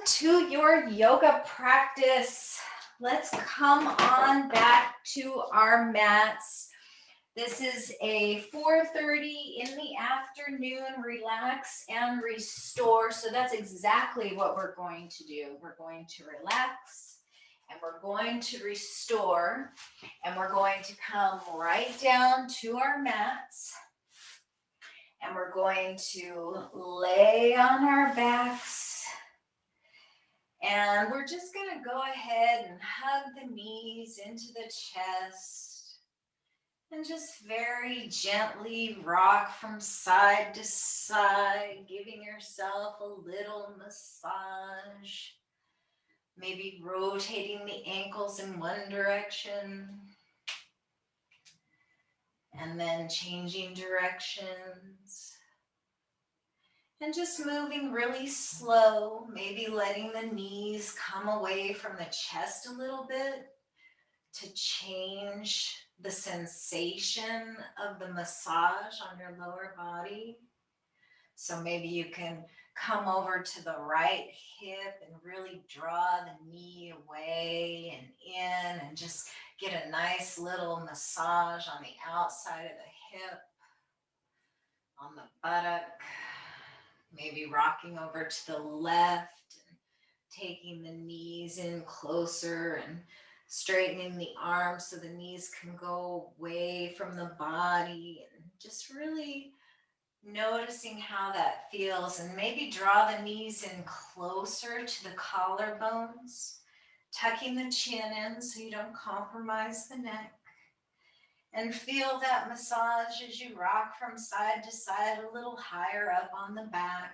to your yoga practice. Let's come on back to our mats. This is a 4:30 in the afternoon, relax and restore. So that's exactly what we're going to do. We're going to relax and we're going to restore and we're going to come right down to our mats and we're going to lay on our backs. And we're just going to go ahead and hug the knees into the chest and just very gently rock from side to side, giving yourself a little massage. Maybe rotating the ankles in one direction and then changing directions. And just moving really slow, maybe letting the knees come away from the chest a little bit to change the sensation of the massage on your lower body. So maybe you can come over to the right hip and really draw the knee away and in and just get a nice little massage on the outside of the hip, on the buttock. Maybe rocking over to the left and taking the knees in closer and straightening the arms so the knees can go away from the body and just really noticing how that feels. And maybe draw the knees in closer to the collarbones, tucking the chin in so you don't compromise the neck. And feel that massage as you rock from side to side a little higher up on the back.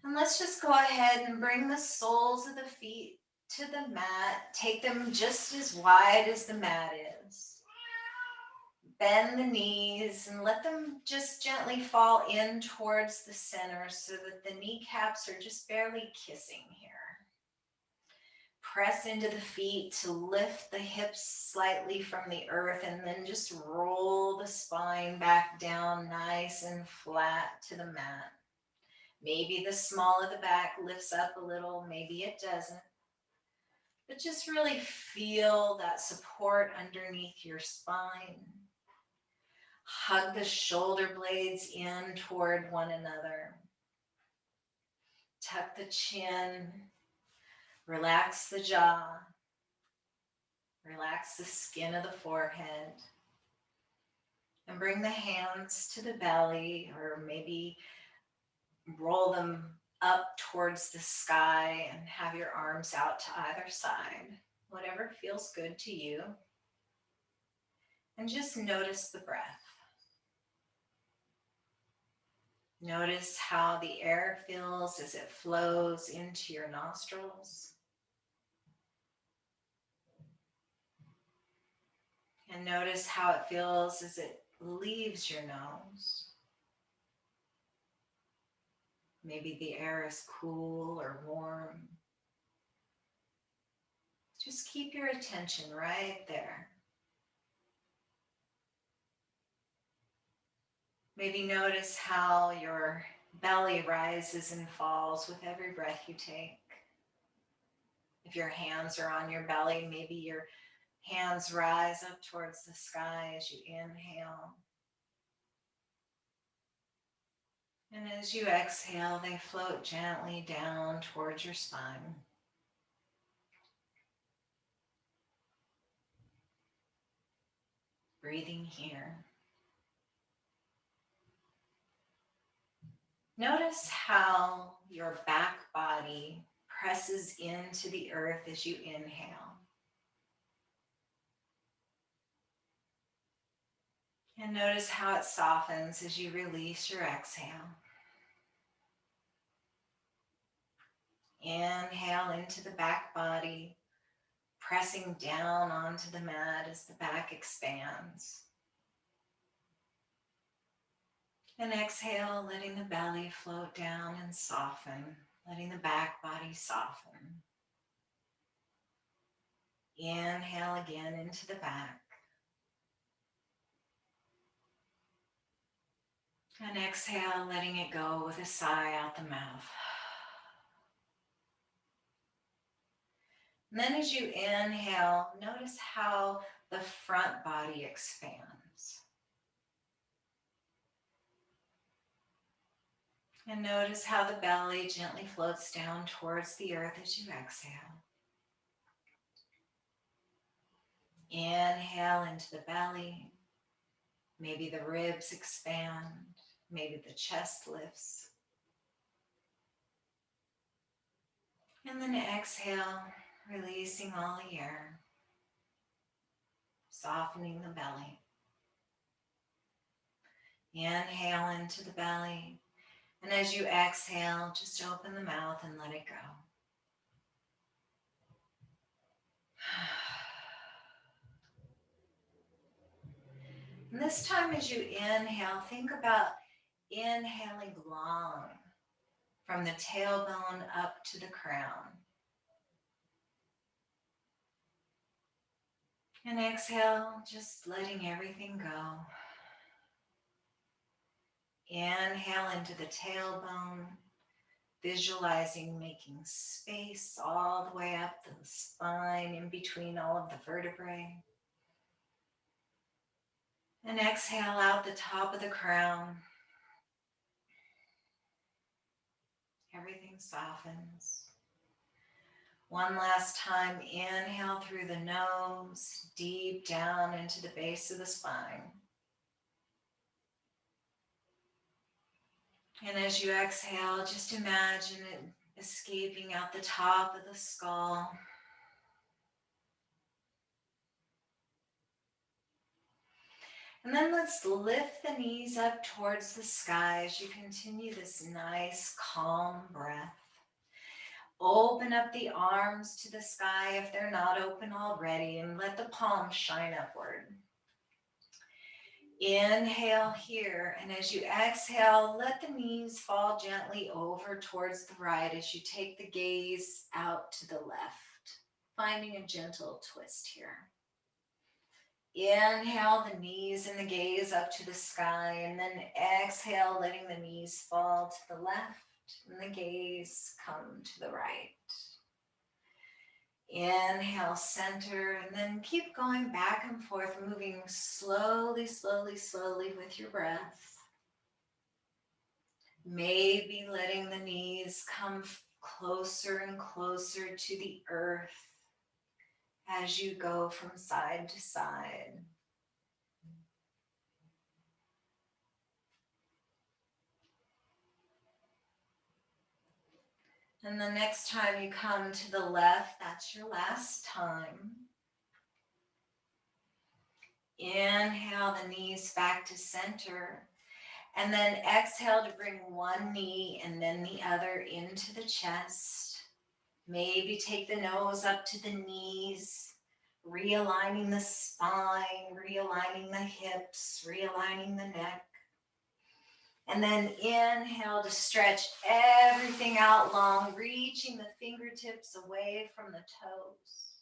And let's just go ahead and bring the soles of the feet to the mat. Take them just as wide as the mat is. Bend the knees and let them just gently fall in towards the center so that the kneecaps are just barely kissing here. Press into the feet to lift the hips slightly from the earth and then just roll the spine back down nice and flat to the mat. Maybe the small of the back lifts up a little, maybe it doesn't. But just really feel that support underneath your spine. Hug the shoulder blades in toward one another. Tuck the chin. Relax the jaw. Relax the skin of the forehead. And bring the hands to the belly, or maybe roll them up towards the sky and have your arms out to either side. Whatever feels good to you. And just notice the breath. Notice how the air feels as it flows into your nostrils. And notice how it feels as it leaves your nose. Maybe the air is cool or warm. Just keep your attention right there. Maybe notice how your belly rises and falls with every breath you take. If your hands are on your belly, maybe your hands rise up towards the sky as you inhale. And as you exhale, they float gently down towards your spine. Breathing here. Notice how your back body presses into the earth as you inhale. And notice how it softens as you release your exhale. Inhale into the back body, pressing down onto the mat as the back expands. And exhale, letting the belly float down and soften, letting the back body soften. Inhale again into the back. And exhale, letting it go with a sigh out the mouth. And then as you inhale, notice how the front body expands. And notice how the belly gently floats down towards the earth as you exhale. Inhale into the belly. Maybe the ribs expand. Maybe the chest lifts. And then exhale, releasing all the air. Softening the belly. Inhale into the belly. And as you exhale, just open the mouth and let it go. And this time as you inhale, think about inhaling long from the tailbone up to the crown. And exhale, just letting everything go. Inhale into the tailbone, visualizing making space all the way up the spine in between all of the vertebrae. And exhale out the top of the crown. Everything softens. One last time, inhale through the nose, deep down into the base of the spine. And as you exhale, just imagine it escaping out the top of the skull. And then let's lift the knees up towards the sky as you continue this nice, calm breath. Open up the arms to the sky if they're not open already, and let the palms shine upward. Inhale here, and as you exhale, let the knees fall gently over towards the right as you take the gaze out to the left, finding a gentle twist here. Inhale the knees and the gaze up to the sky, and then exhale, letting the knees fall to the left and the gaze come to the right. Inhale, center, and then keep going back and forth, moving slowly, slowly, slowly with your breath. Maybe letting the knees come closer and closer to the earth as you go from side to side. And the next time you come to the left, that's your last time. Inhale the knees back to center. And then exhale to bring one knee and then the other into the chest. Maybe take the nose up to the knees, realigning the spine, realigning the hips, realigning the neck. And then inhale to stretch everything out long, reaching the fingertips away from the toes.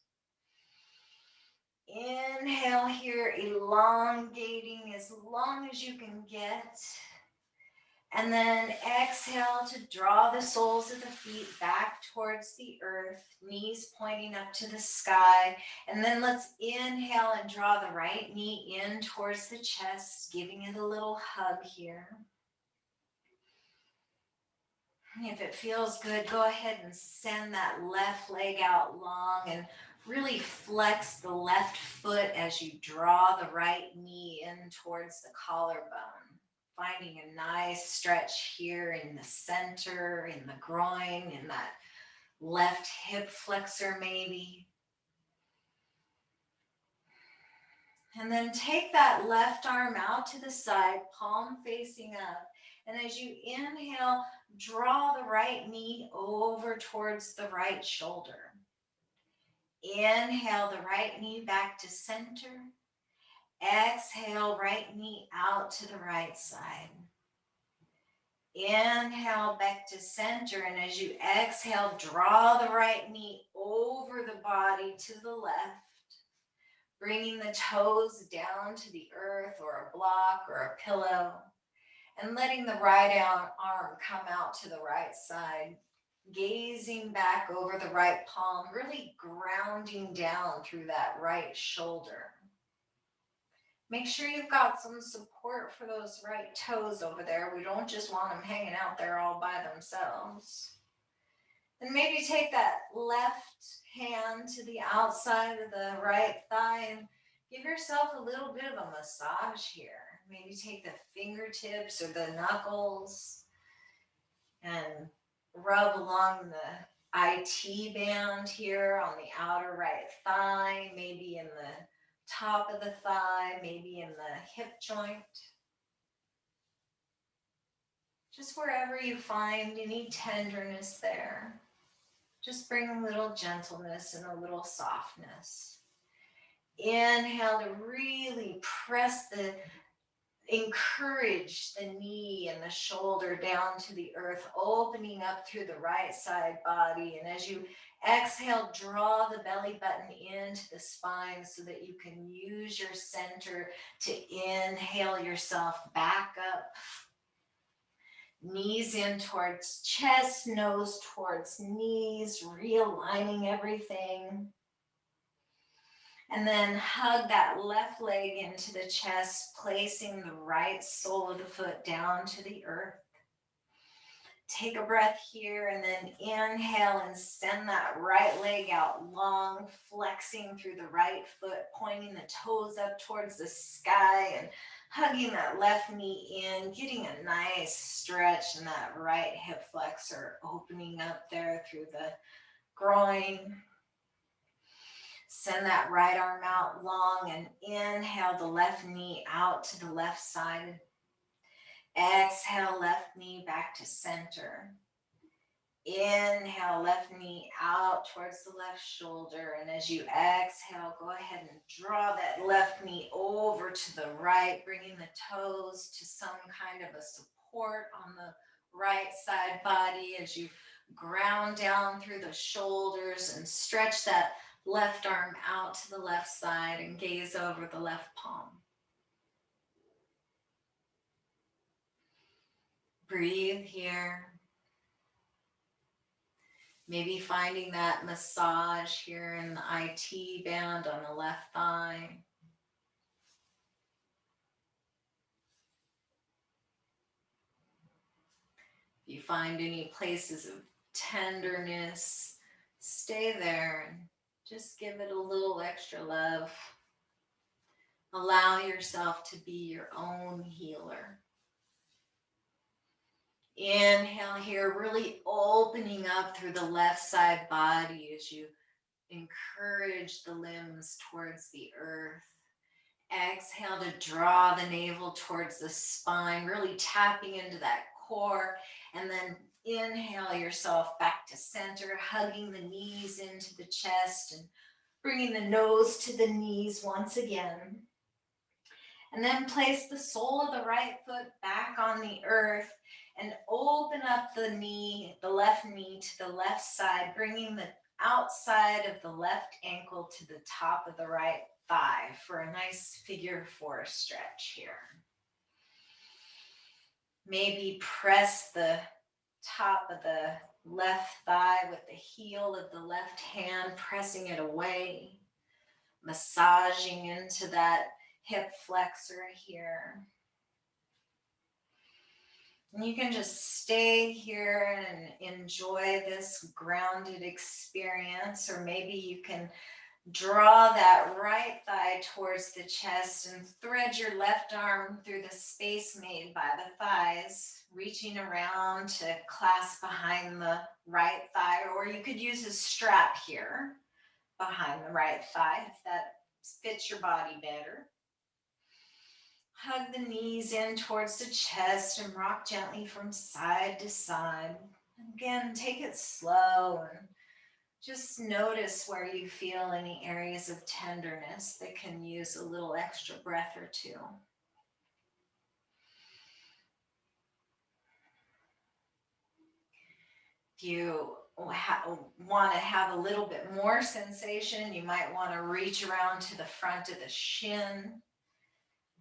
Inhale here, elongating as long as you can get. And then exhale to draw the soles of the feet back towards the earth, knees pointing up to the sky. And then let's inhale and draw the right knee in towards the chest, giving it a little hug here. If it feels good, go ahead and send that left leg out long and really flex the left foot as you draw the right knee in towards the collarbone. Finding a nice stretch here in the center, in the groin, in that left hip flexor maybe. And then take that left arm out to the side, palm facing up. And as you inhale, draw the right knee over towards the right shoulder. Inhale the right knee back to center. Exhale, right knee out to the right side. Inhale back to center, and as you exhale, draw the right knee over the body to the left, bringing the toes down to the earth or a block or a pillow. And letting the right arm come out to the right side, gazing back over the right palm, really grounding down through that right shoulder. Make sure you've got some support for those right toes over there. We don't just want them hanging out there all by themselves. Then maybe take that left hand to the outside of the right thigh and give yourself a little bit of a massage here. Maybe take the fingertips or the knuckles and rub along the IT band here on the outer right thigh, maybe in the top of the thigh, maybe in the hip joint. Just wherever you find any tenderness there, just bring a little gentleness and a little softness. Inhale to really encourage the knee and the shoulder down to the earth, opening up through the right side body. And as you exhale, draw the belly button into the spine so that you can use your center to inhale yourself back up. Knees in towards chest, nose towards knees, realigning everything. And then hug that left leg into the chest, placing the right sole of the foot down to the earth. Take a breath here and then inhale and send that right leg out long, flexing through the right foot, pointing the toes up towards the sky and hugging that left knee in, getting a nice stretch in that right hip flexor, opening up there through the groin. Send that right arm out long and inhale the left knee out to the left side. Exhale, left knee back to center. Inhale, left knee out towards the left shoulder. And as you exhale, go ahead and draw that left knee over to the right, bringing the toes to some kind of a support on the right side body as you ground down through the shoulders and stretch that left arm out to the left side and gaze over the left palm. Breathe here. Maybe finding that massage here in the IT band on the left thigh. If you find any places of tenderness, stay there and just give it a little extra love. Allow yourself to be your own healer. Inhale here, really opening up through the left side body as you encourage the limbs towards the earth. Exhale to draw the navel towards the spine, really tapping into that core. And then inhale yourself back to center, hugging the knees into the chest and bringing the nose to the knees once again. And then place the sole of the right foot back on the earth and open up the knee, the left knee to the left side, bringing the outside of the left ankle to the top of the right thigh for a nice figure four stretch here. Maybe press the top of the left thigh with the heel of the left hand, pressing it away, massaging into that hip flexor here. And you can just stay here and enjoy this grounded experience, or maybe you can draw that right thigh towards the chest and thread your left arm through the space made by the thighs, reaching around to clasp behind the right thigh, or you could use a strap here behind the right thigh if that fits your body better. Hug the knees in towards the chest and rock gently from side to side. Again, take it slow and just notice where you feel any areas of tenderness that can use a little extra breath or two. If you want to have a little bit more sensation, you might want to reach around to the front of the shin.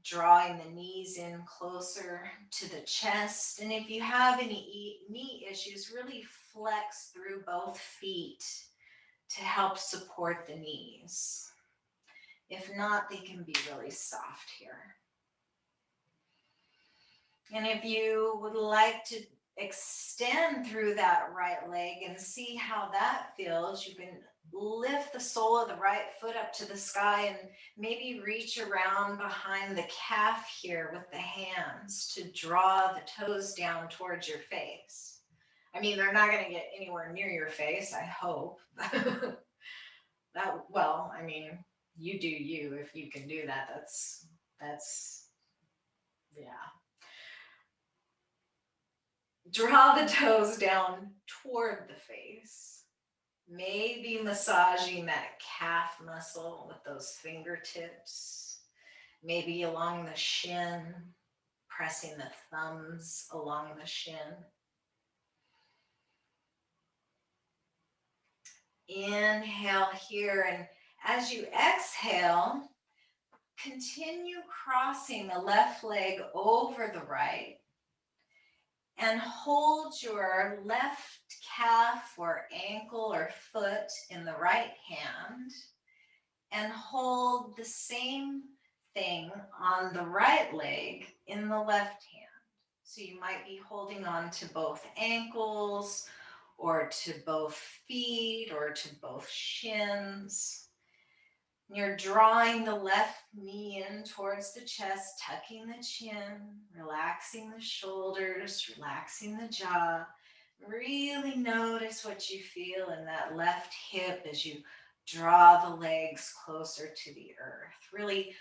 drawing the knees in closer to the chest. And if you have any knee issues, really flex through both feet to help support the knees. If not, they can be really soft here. And if you would like to extend through that right leg and see how that feels, you can lift the sole of the right foot up to the sky and maybe reach around behind the calf here with the hands to draw the toes down towards your face. I mean, they're not going to get anywhere near your face, I hope. Well, I mean, you do you. If you can do that, that's yeah. Draw the toes down toward the face. Maybe massaging that calf muscle with those fingertips. Maybe along the shin, pressing the thumbs along the shin. Inhale here, and as you exhale, continue crossing the left leg over the right and hold your left calf or ankle or foot in the right hand and hold the same thing on the right leg in the left hand. So you might be holding on to both ankles or to both feet or to both shins. You're drawing the left knee in towards the chest, tucking the chin, relaxing the shoulders, relaxing the jaw. Really notice what you feel in that left hip as you draw the legs closer to the earth. Really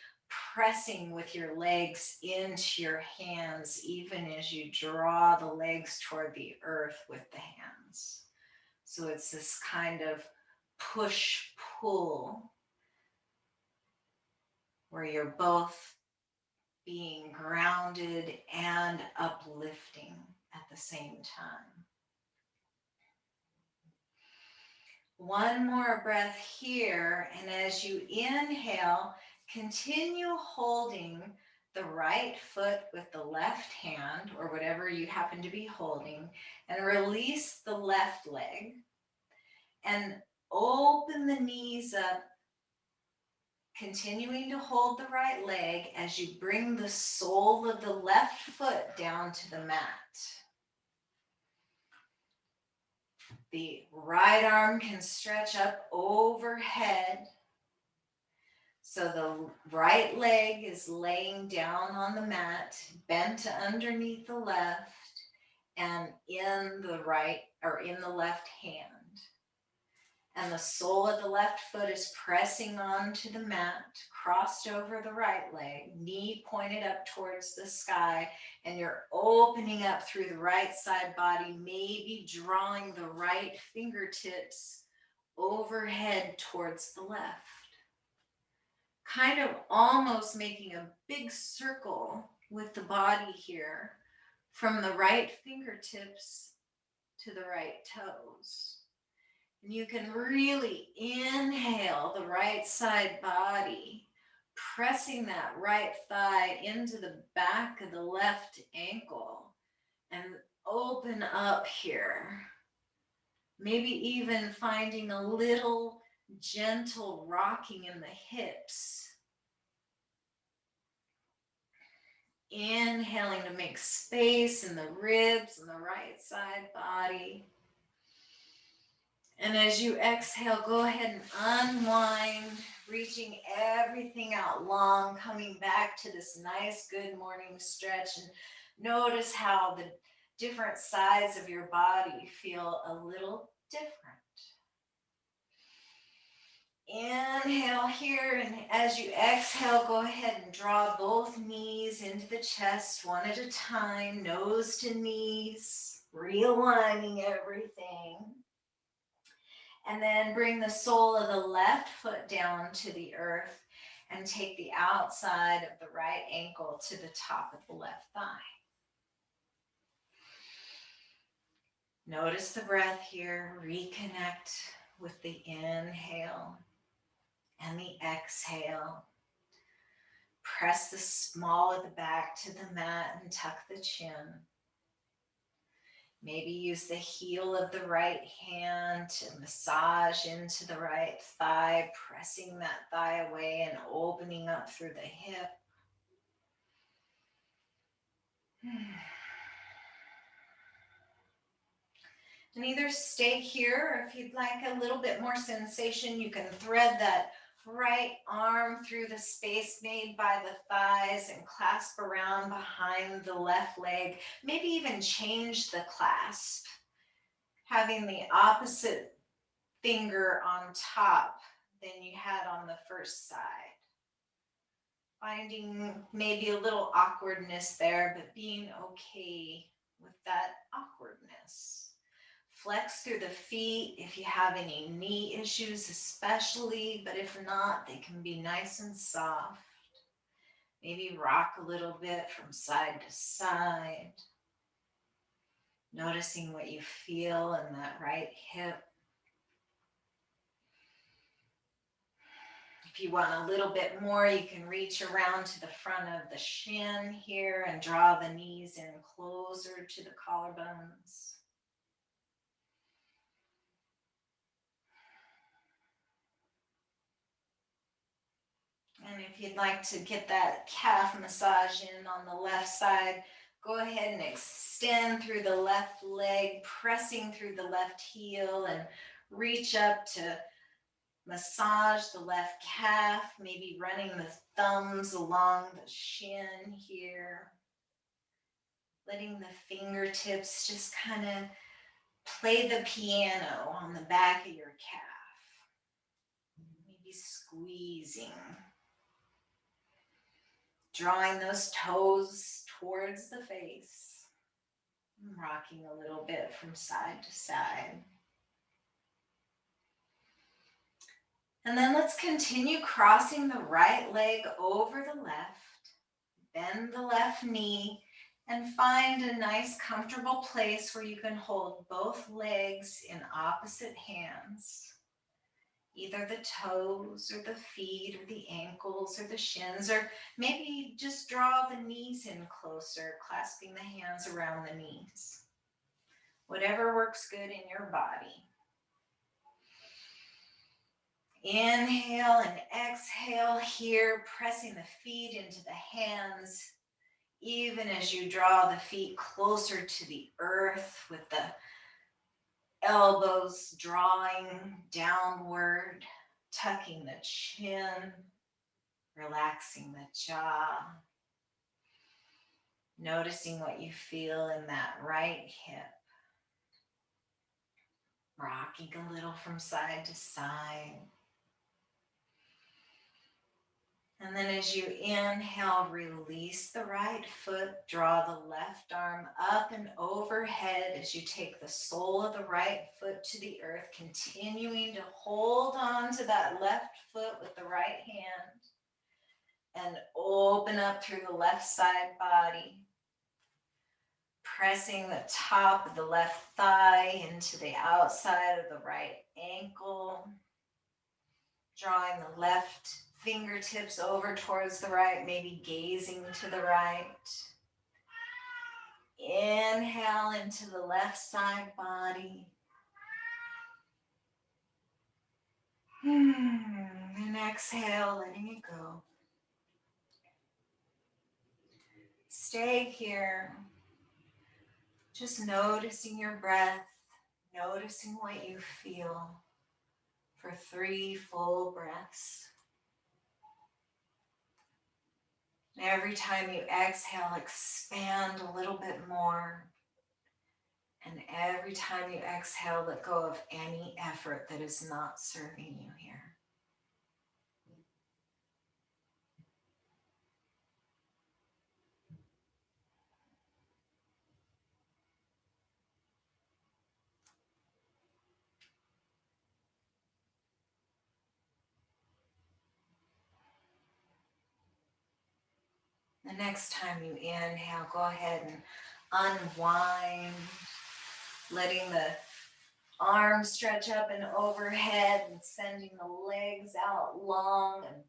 pressing with your legs into your hands, even as you draw the legs toward the earth with the hands. So it's this kind of push-pull where you're both being grounded and uplifting at the same time. One more breath here, and as you inhale, continue holding the right foot with the left hand, or whatever you happen to be holding, and release the left leg, and open the knees up, continuing to hold the right leg as you bring the sole of the left foot down to the mat. The right arm can stretch up overhead. So the right leg is laying down on the mat, bent underneath the left and in the right or in the left hand. And the sole of the left foot is pressing onto the mat, crossed over the right leg, knee pointed up towards the sky, and you're opening up through the right side body, maybe drawing the right fingertips overhead towards the left. Kind of almost making a big circle with the body here from the right fingertips to the right toes. And you can really inhale the right side body, pressing that right thigh into the back of the left ankle and open up here. Maybe even finding a little gentle rocking in the hips. Inhaling to make space in the ribs and the right side body. And as you exhale, go ahead and unwind, reaching everything out long, coming back to this nice, good morning stretch. And notice how the different sides of your body feel a little different. Inhale here, and as you exhale, go ahead and draw both knees into the chest one at a time, nose to knees, realigning everything. And then bring the sole of the left foot down to the earth and take the outside of the right ankle to the top of the left thigh. Notice the breath here. Reconnect with the inhale and the exhale. Press the small of the back to the mat and tuck the chin. Maybe use the heel of the right hand to massage into the right thigh, pressing that thigh away and opening up through the hip. And either stay here, or if you'd like a little bit more sensation, you can thread that right arm through the space made by the thighs and clasp around behind the left leg. Maybe even change the clasp, having the opposite finger on top than you had on the first side. Finding maybe a little awkwardness there, but being okay with that awkwardness. Flex through the feet if you have any knee issues especially, but if not, they can be nice and soft. Maybe rock a little bit from side to side. Noticing what you feel in that right hip. If you want a little bit more, you can reach around to the front of the shin here and draw the knees in closer to the collarbones. And if you'd like to get that calf massage in on the left side, go ahead and extend through the left leg, pressing through the left heel, and reach up to massage the left calf, maybe running the thumbs along the shin here. Letting the fingertips just kind of play the piano on the back of your calf. Maybe squeezing. Drawing those toes towards the face. Rocking a little bit from side to side. And then let's continue crossing the right leg over the left. Bend the left knee and find a nice comfortable place where you can hold both legs in opposite hands. Either the toes or the feet or the ankles or the shins, or maybe just draw the knees in closer, clasping the hands around the knees. Whatever works good in your body. Inhale and exhale here, pressing the feet into the hands, even as you draw the feet closer to the earth with the elbows drawing downward, tucking the chin, relaxing the jaw, noticing what you feel in that right hip, rocking a little from side to side. And then as you inhale, release the right foot, draw the left arm up and overhead as you take the sole of the right foot to the earth, continuing to hold on to that left foot with the right hand and open up through the left side body, pressing the top of the left thigh into the outside of the right ankle, drawing the left fingertips over towards the right, maybe gazing to the right. Inhale into the left side body. And exhale, letting it go. Stay here, just noticing your breath, noticing what you feel for 3 full breaths. And every time you exhale, expand a little bit more. And every time you exhale, let go of any effort that is not serving you here. The next time you inhale, go ahead and unwind, letting the arms stretch up and overhead and sending the legs out long and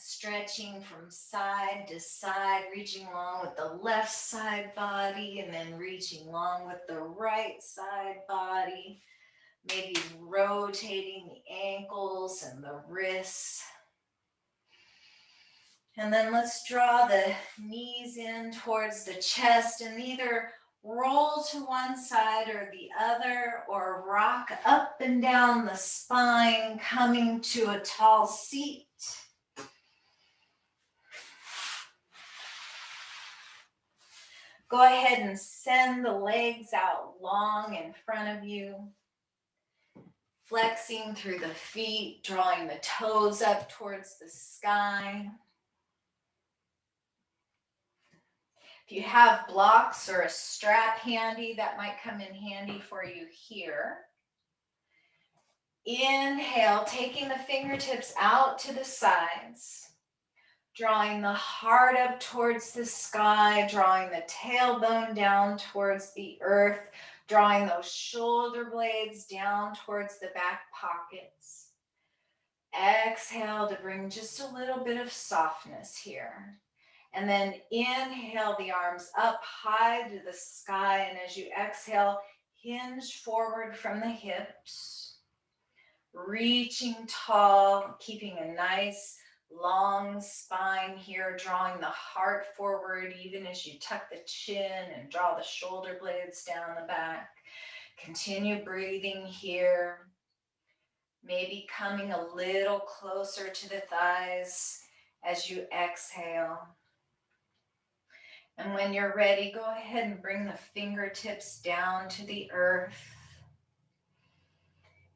Stretching from side to side, reaching along with the left side body and then reaching along with the right side body. Maybe rotating the ankles and the wrists. And then let's draw the knees in towards the chest and either roll to one side or the other or rock up and down the spine, coming to a tall seat. Go ahead and send the legs out long in front of you. Flexing through the feet, drawing the toes up towards the sky. If you have blocks or a strap handy, that might come in handy for you here. Inhale, taking the fingertips out to the sides. Drawing the heart up towards the sky, drawing the tailbone down towards the earth, drawing those shoulder blades down towards the back pockets. Exhale to bring just a little bit of softness here. And then inhale the arms up high to the sky. And as you exhale, hinge forward from the hips. Reaching tall, keeping a nice long spine here, drawing the heart forward even as you tuck the chin and draw the shoulder blades down the back. Continue breathing here. Maybe coming a little closer to the thighs as you exhale. And when you're ready, go ahead and bring the fingertips down to the earth.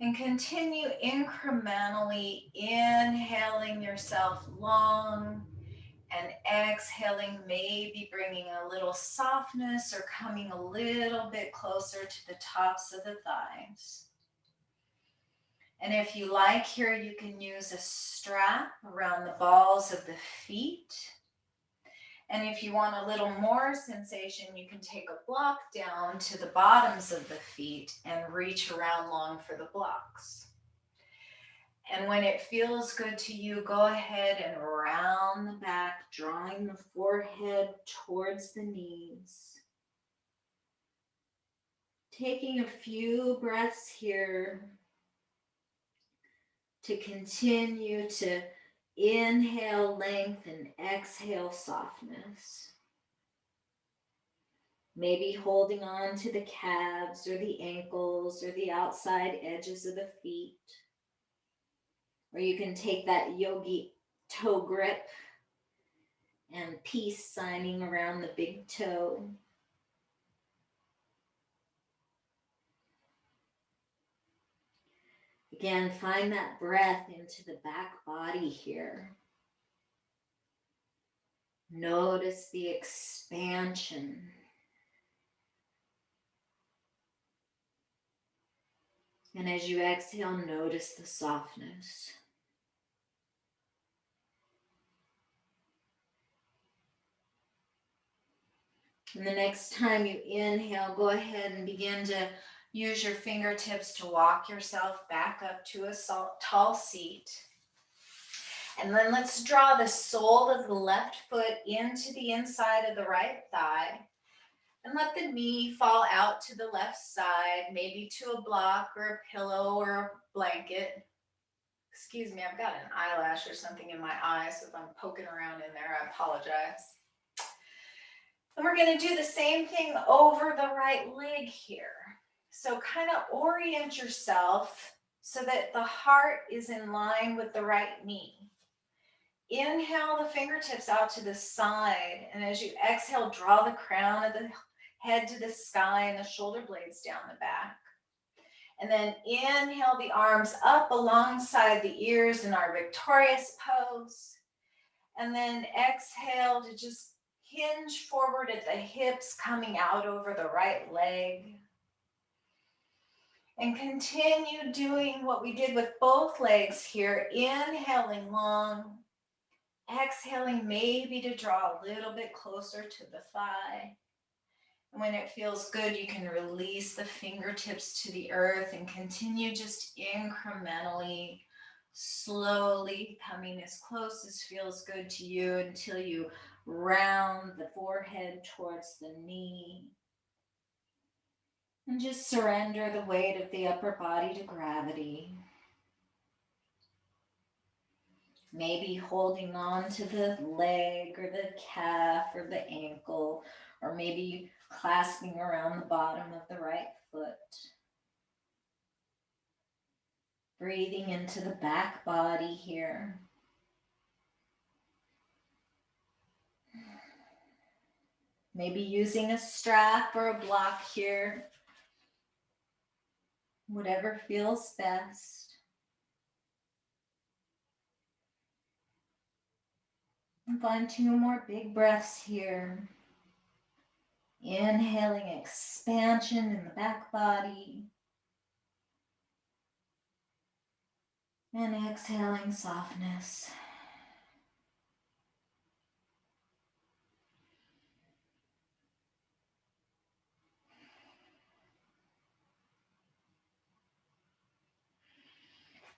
And continue incrementally inhaling yourself long and exhaling, maybe bringing a little softness or coming a little bit closer to the tops of the thighs. And if you like here, you can use a strap around the balls of the feet. And if you want a little more sensation, you can take a block down to the bottoms of the feet and reach around long for the blocks. And when it feels good to you, go ahead and round the back, drawing the forehead towards the knees. Taking a few breaths here to continue to inhale length and exhale softness. Maybe holding on to the calves or the ankles or the outside edges of the feet. Or you can take that yogi toe grip and peace signing around the big toe. Again, find that breath into the back body here. Notice the expansion. And as you exhale, notice the softness. And the next time you inhale, go ahead and begin to use your fingertips to walk yourself back up to a tall seat. And then let's draw the sole of the left foot into the inside of the right thigh. And let the knee fall out to the left side, maybe to a block or a pillow or a blanket. Excuse me, I've got an eyelash or something in my eye, so if I'm poking around in there, I apologize. And we're going to do the same thing over the right leg here. So kind of orient yourself so that the heart is in line with the right knee. Inhale the fingertips out to the side, and as you exhale, draw the crown of the head to the sky and the shoulder blades down the back. And then inhale the arms up alongside the ears in our victorious pose. And then exhale to just hinge forward at the hips, coming out over the right leg. And continue doing what we did with both legs here, inhaling long, exhaling maybe to draw a little bit closer to the thigh. And when it feels good, you can release the fingertips to the earth and continue just incrementally Slowly coming as close as feels good to you until you round the forehead towards the knee. And just surrender the weight of the upper body to gravity. Maybe holding on to the leg or the calf or the ankle, or maybe clasping around the bottom of the right foot. Breathing into the back body here. Maybe using a strap or a block here. Whatever feels best. And find 2 more big breaths here. Inhaling expansion in the back body. And exhaling softness.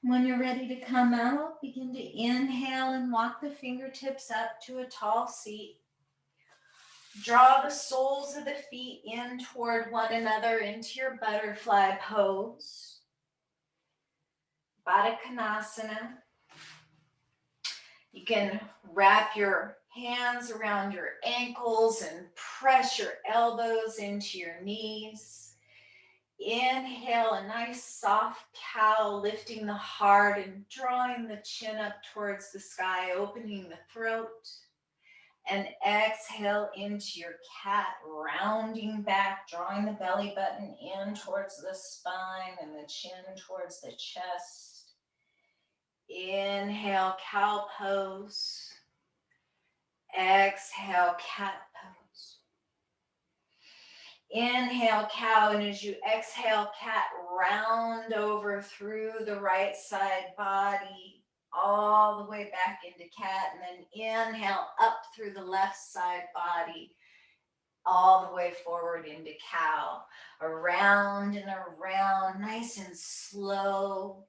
When you're ready to come out, begin to inhale and walk the fingertips up to a tall seat. Draw the soles of the feet in toward one another into your butterfly pose. Baddha Konasana. You can wrap your hands around your ankles and press your elbows into your knees. Inhale, a nice soft cow, lifting the heart and drawing the chin up towards the sky, opening the throat. And exhale into your cat, rounding back, drawing the belly button in towards the spine and the chin towards the chest. Inhale, cow pose. Exhale, cat pose. Inhale, cow, and as you exhale, cat, round over through the right side body, all the way back into cat, and then inhale up through the left side body, all the way forward into cow. Around and around, nice and slow,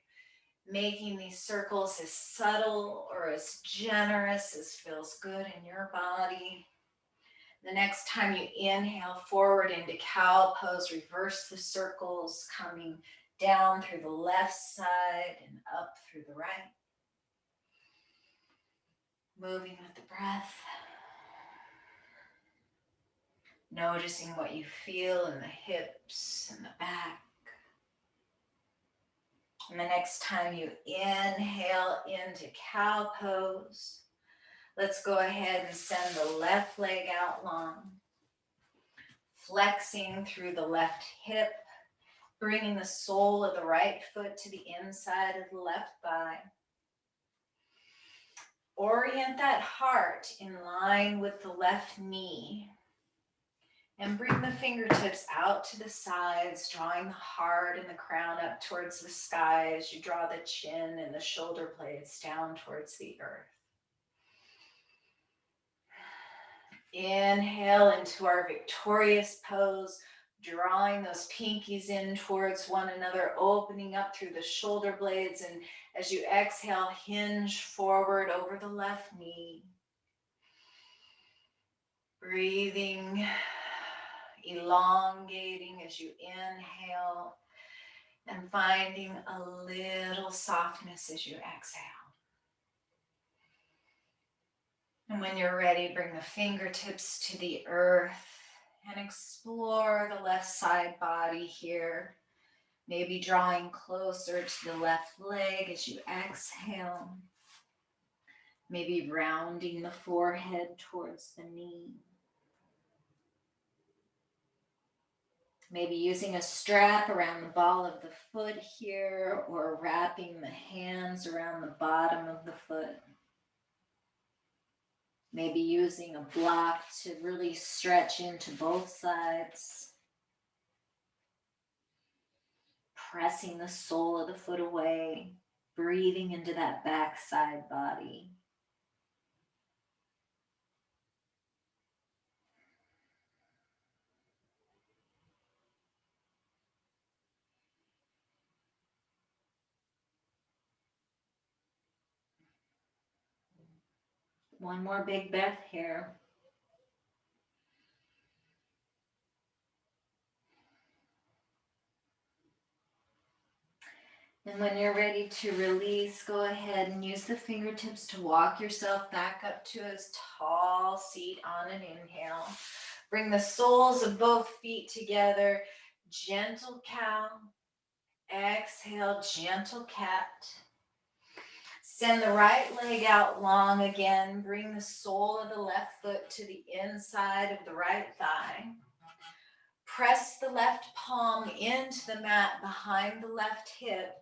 making these circles as subtle or as generous as feels good in your body. The next time you inhale forward into cow pose, reverse the circles, coming down through the left side and up through the right. Moving with the breath. Noticing what you feel in the hips and the back. And the next time you inhale into cow pose, let's go ahead and send the left leg out long. Flexing through the left hip, bringing the sole of the right foot to the inside of the left thigh. Orient that heart in line with the left knee. And bring the fingertips out to the sides, drawing the heart and the crown up towards the sky as you draw the chin and the shoulder blades down towards the earth. Inhale into our victorious pose, drawing those pinkies in towards one another, opening up through the shoulder blades. And as you exhale, hinge forward over the left knee. Breathing, elongating as you inhale, and finding a little softness as you exhale. And when you're ready, bring the fingertips to the earth and explore the left side body here. Maybe drawing closer to the left leg as you exhale. Maybe rounding the forehead towards the knee. Maybe using a strap around the ball of the foot here, or wrapping the hands around the bottom of the foot. Maybe using a block to really stretch into both sides. Pressing the sole of the foot away, breathing into that back side body. One more big breath here. And when you're ready to release, go ahead and use the fingertips to walk yourself back up to a tall seat on an inhale. Bring the soles of both feet together. Gentle cow. Exhale, gentle cat. Send the right leg out long again. Bring the sole of the left foot to the inside of the right thigh. Press the left palm into the mat behind the left hip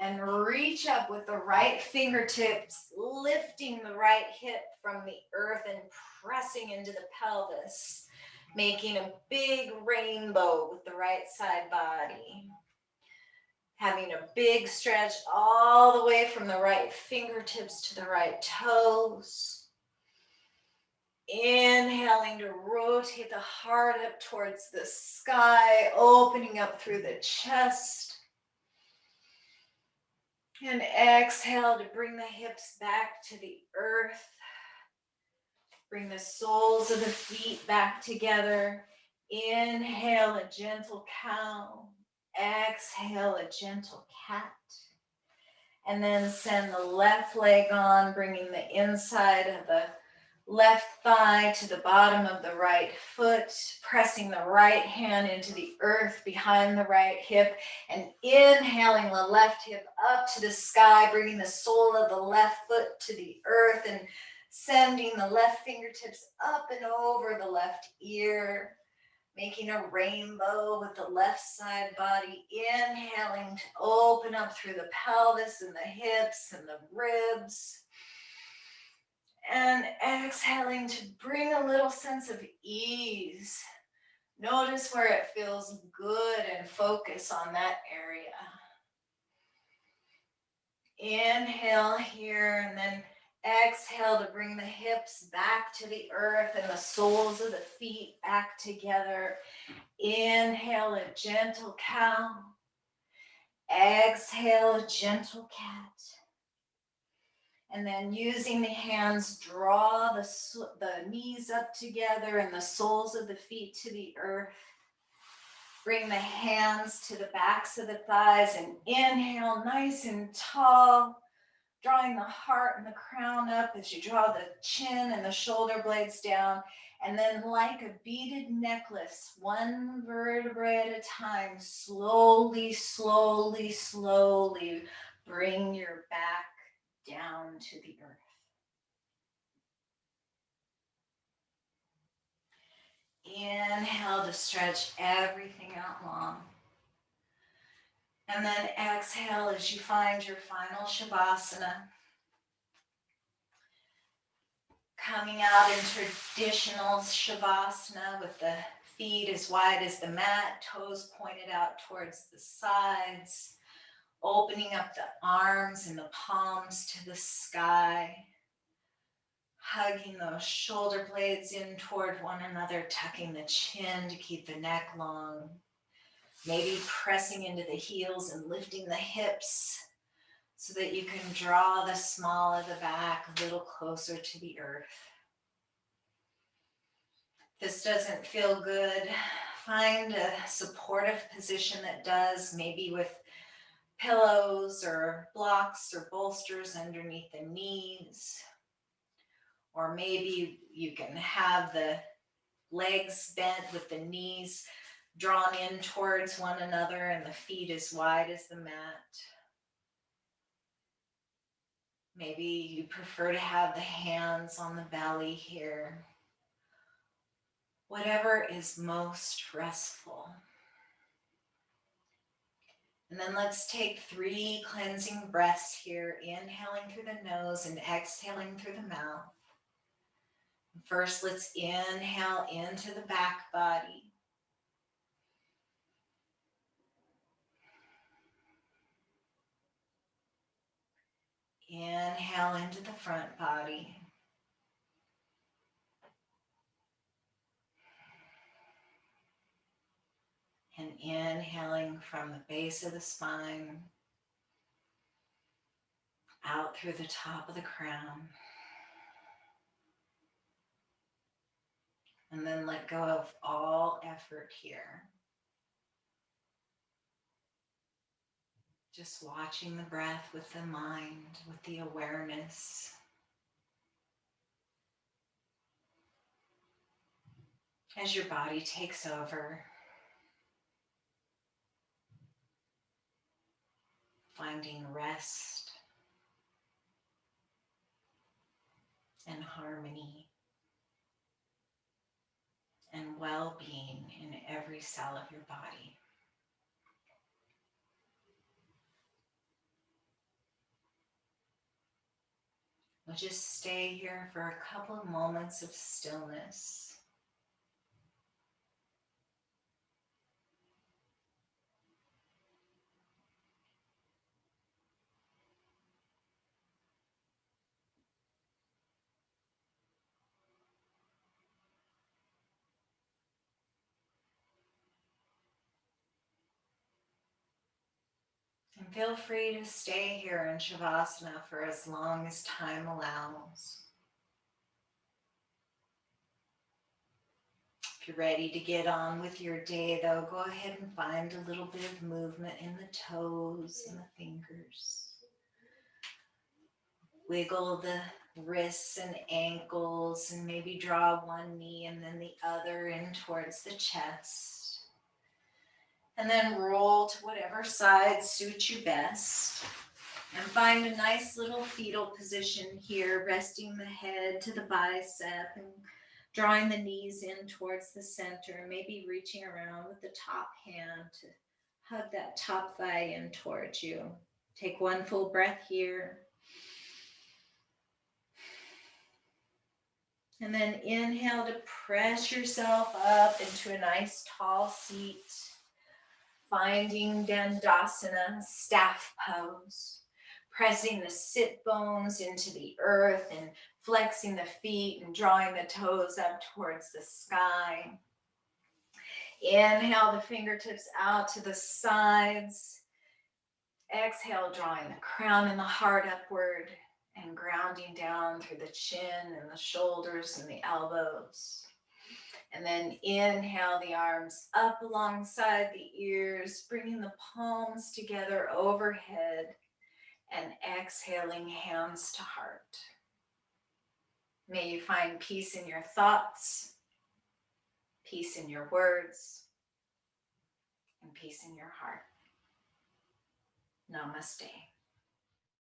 and reach up with the right fingertips, lifting the right hip from the earth and pressing into the pelvis, making a big rainbow with the right side body. Having a big stretch all the way from the right fingertips to the right toes. Inhaling to rotate the heart up towards the sky, opening up through the chest. And exhale to bring the hips back to the earth. Bring the soles of the feet back together. Inhale, a gentle cow. Exhale, a gentle cat. And then send the left leg on, bringing the inside of the left thigh to the bottom of the right foot, pressing the right hand into the earth behind the right hip, and inhaling the left hip up to the sky, bringing the sole of the left foot to the earth and sending the left fingertips up and over the left ear, making a rainbow with the left side body, inhaling to open up through the pelvis and the hips and the ribs. And exhaling to bring a little sense of ease. Notice where it feels good and focus on that area. Inhale here and then exhale to bring the hips back to the earth and the soles of the feet back together. Inhale, a gentle cow. Exhale, a gentle cat. And then using the hands, draw the knees up together and the soles of the feet to the earth. Bring the hands to the backs of the thighs and inhale nice and tall, drawing the heart and the crown up as you draw the chin and the shoulder blades down. And then like a beaded necklace, one vertebrae at a time, slowly, slowly, slowly bring your back down to the earth. Inhale to stretch everything out long. And then exhale as you find your final Shavasana. Coming out in traditional Shavasana with the feet as wide as the mat, toes pointed out towards the sides, opening up the arms and the palms to the sky. Hugging those shoulder blades in toward one another, tucking the chin to keep the neck long. Maybe pressing into the heels and lifting the hips so that you can draw the small of the back a little closer to the earth. If this doesn't feel good, find a supportive position that does, maybe with pillows or blocks or bolsters underneath the knees. Or maybe you can have the legs bent with the knees drawn in towards one another and the feet as wide as the mat. Maybe you prefer to have the hands on the belly here. Whatever is most restful. And then let's take 3 cleansing breaths here, inhaling through the nose and exhaling through the mouth. First, let's inhale into the back body. Inhale into the front body. And inhaling from the base of the spine, out through the top of the crown. And then let go of all effort here. Just watching the breath with the mind, with the awareness. As your body takes over, finding rest and harmony and well-being in every cell of your body. We'll just stay here for a couple of moments of stillness. And feel free to stay here in Shavasana for as long as time allows. If you're ready to get on with your day, though, go ahead and find a little bit of movement in the toes and the fingers. Wiggle the wrists and ankles and maybe draw one knee and then the other in towards the chest. And then roll to whatever side suits you best. And find a nice little fetal position here, resting the head to the bicep and drawing the knees in towards the center, maybe reaching around with the top hand to hug that top thigh in towards you. Take one full breath here. And then inhale to press yourself up into a nice tall seat, finding Dandasana, staff pose. Pressing the sit bones into the earth and flexing the feet and drawing the toes up towards the sky. Inhale the fingertips out to the sides. Exhale, drawing the crown and the heart upward and grounding down through the chin and the shoulders and the elbows. And then inhale the arms up alongside the ears, bringing the palms together overhead. And exhaling, hands to heart. May you find peace in your thoughts, peace in your words, and peace in your heart. Namaste.